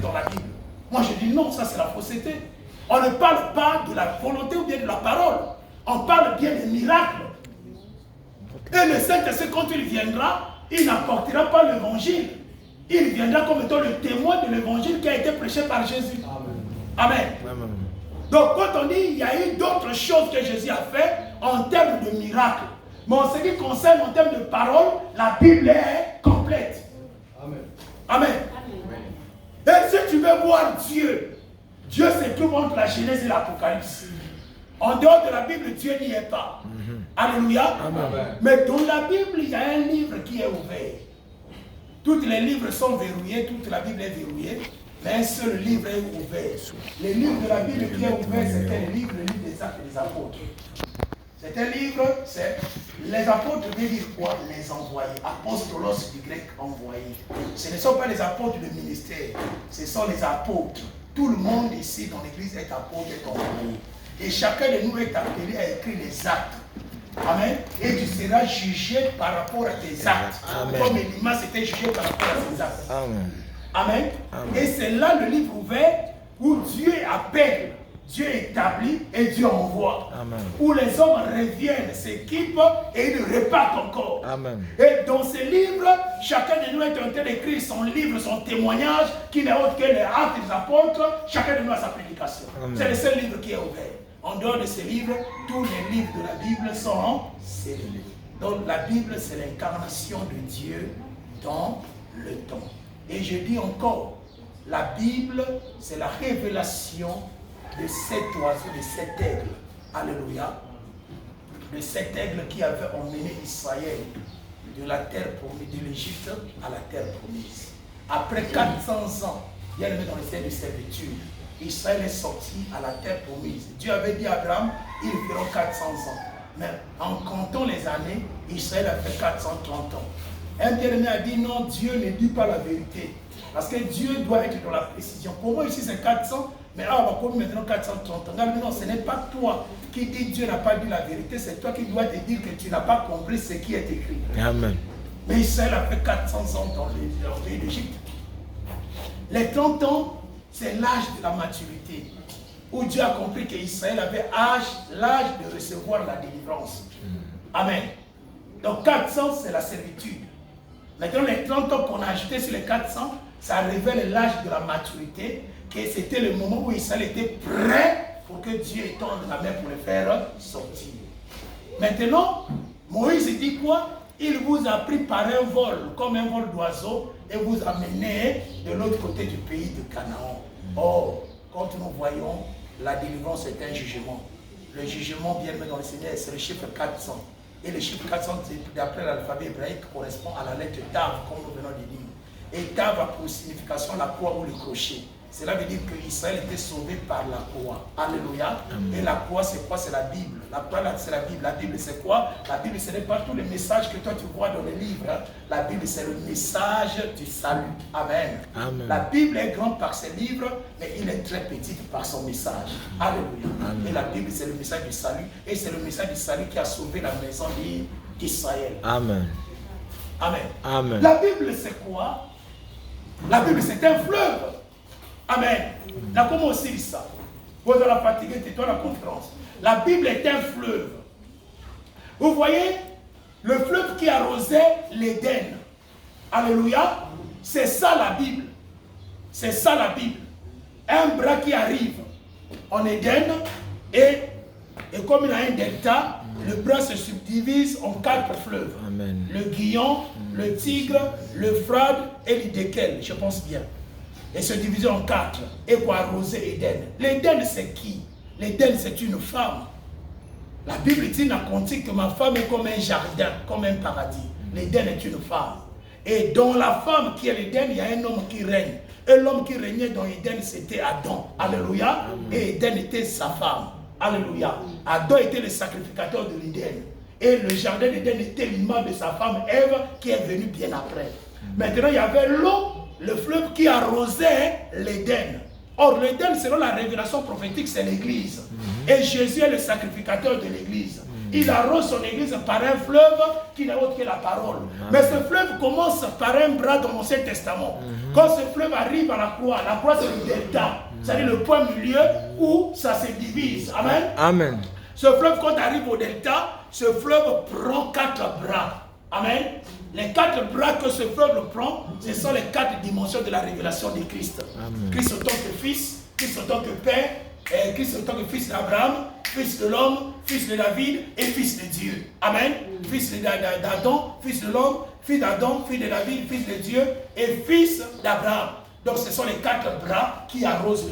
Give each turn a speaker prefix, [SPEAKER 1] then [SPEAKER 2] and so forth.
[SPEAKER 1] dans la Bible. Moi je dis non, ça c'est la fausseté. On ne parle pas de la volonté ou bien de la parole. On parle bien des miracles. Et le Saint-Esprit, quand il viendra, il n'apportera pas l'évangile. Il viendra comme étant le témoin de l'évangile qui a été prêché par Jésus. Amen. Amen. Donc quand on dit il y a eu d'autres choses que Jésus a fait en termes de miracles. Mais en ce qui concerne en termes de parole, la Bible est complète. Amen. Amen. Amen. Et si tu veux voir Dieu, Dieu se trouve entre la Genèse et l'Apocalypse. En dehors de la Bible, Dieu n'y est pas. Alléluia. Amen. Mais dans la Bible, il y a un livre qui est ouvert. Tous les livres sont verrouillés, toute la Bible est verrouillée, mais un seul livre est ouvert. Le livre de la Bible qui est ouvert, c'est un livre, le livre des Actes des Apôtres. C'est un livre, c'est les apôtres veut dire quoi? Les envoyés. Apostolos du grec envoyé. Ce ne sont pas les apôtres de ministère, ce sont les apôtres. Tout le monde ici dans l'église est apôtre, est envoyé. Et chacun de nous est appelé à écrire les actes. Amen. Et tu seras jugé par rapport à tes actes. Amen. Comme Élimas était jugé par rapport à ses actes. Amen. Amen. Amen. Et c'est là le livre ouvert où Dieu appelle, Dieu établit et Dieu envoie. Amen. Où les hommes reviennent, s'équipent et ils repartent encore. Amen. Et dans ce livre, chacun de nous est en train d'écrire son livre, son témoignage, qui n'est autre que les actes des apôtres. Chacun de nous a sa prédication. C'est le seul livre qui est ouvert. En dehors de ces livres, tous les livres de la Bible sont scellés. Donc la Bible, c'est l'incarnation de Dieu dans le temps. Et je dis encore, la Bible, c'est la révélation de cet oiseau, de cet aigle. Alléluia. De cet aigle qui avait emmené Israël de la terre promise, de l'Égypte à la terre promise. Après 400 ans, il y a le dans les terres de servitude. Israël est sorti à la terre promise. Dieu avait dit à Abraham, ils feront 400 ans. Mais en comptant les années, Israël a fait 430 ans. Un bien-aimé a dit non, Dieu ne dit pas la vérité. Parce que Dieu doit être dans la précision. Pour moi ici c'est 400, mais on va comme maintenant 430 ans. Non, ce n'est pas toi qui dis Dieu n'a pas dit la vérité, c'est toi qui dois te dire que tu n'as pas compris ce qui est écrit. Amen. Mais Israël a fait 400 ans dans le pays d'Égypte. Les 30 ans, c'est l'âge de la maturité, où Dieu a compris qu'Israël avait l'âge de recevoir la délivrance. Amen. Donc 400, c'est la servitude. Maintenant, les 30 ans qu'on a ajouté sur les 400, ça révèle l'âge de la maturité, que c'était le moment où Israël était prêt pour que Dieu étende la main pour le faire sortir. Maintenant, Moïse dit quoi? Il vous a pris par un vol, comme un vol d'oiseau, et vous a mené de l'autre côté du pays de Canaan. Or, quand nous voyons, la délivrance est un jugement. Le jugement, bien aimé dans le Seigneur, c'est le chiffre 400. Et le chiffre 400, d'après l'alphabet hébraïque, correspond à la lettre Tav, comme nous venons de dire. Et Tav a pour signification la croix ou le crochet. Cela veut dire qu'Israël était sauvé par la croix. Alléluia. Amen. Et la croix, c'est quoi? C'est la Bible. La croix, c'est la Bible. La Bible, c'est quoi? La Bible, ce n'est pas tous les messages que toi tu vois dans les livres. La Bible, c'est le message du salut. Amen. Amen. La Bible est grande par ses livres, mais il est très petit par son message. Alléluia. Amen. Et la Bible, c'est le message du salut. Et c'est le message du salut qui a sauvé la maison d'Israël. Amen. Amen. Amen. La Bible, c'est quoi? La Bible, c'est un fleuve. Amen. Là, comment on dit ça? Vous allez fatiguer, tais-toi la conférence. La Bible est un fleuve. Vous voyez, le fleuve qui arrosait l'Éden. Alléluia. C'est ça la Bible. C'est ça la Bible. Un bras qui arrive en Éden et comme il a un delta, le bras se subdivise en 4 fleuves. Amen. Le Guillon, le Tigre, l'Euphrate et l'Hidékel, je pense bien. Et se diviser en 4 et pour arroser Éden. L'Éden c'est qui? L'Éden c'est une femme. La Bible dit n'a compté que ma femme est comme un jardin, comme un paradis. L'Éden est une femme. Et dans la femme qui est l'Éden, il y a un homme qui règne. Et l'homme qui régnait dans Éden, c'était Adam. Alléluia. Et Éden était sa femme. Alléluia. Adam était le sacrificateur de l'Éden. Et le jardin d'Éden était l'image de sa femme Ève qui est venue bien après. Maintenant, il y avait l'eau, le fleuve qui arrosait l'Éden. Or, l'Éden, selon la révélation prophétique, c'est l'Église. Et Jésus est le sacrificateur de l'Église. Il arrose son église par un fleuve qui n'est autre que la parole. Mais ce fleuve commence par un bras dans l'Ancien Testament. Quand ce fleuve arrive à la croix c'est le delta. C'est-à-dire le point milieu où ça se divise. Amen.
[SPEAKER 2] Amen.
[SPEAKER 1] Ce fleuve, quand tu arrives au delta, ce fleuve prend 4 bras. Amen. Les 4 bras que ce fleuve prend, ce sont les 4 dimensions de la révélation de Christ. Amen. Christ en tant que fils, Christ en tant que père, Christ en tant que fils d'Abraham, fils de l'homme, fils de David et fils de Dieu. Amen. Fils d'Adam, fils de l'homme, fils d'Adam, fils de David, fils de Dieu et fils d'Abraham. Donc ce sont les 4 bras qui arrosent l'église.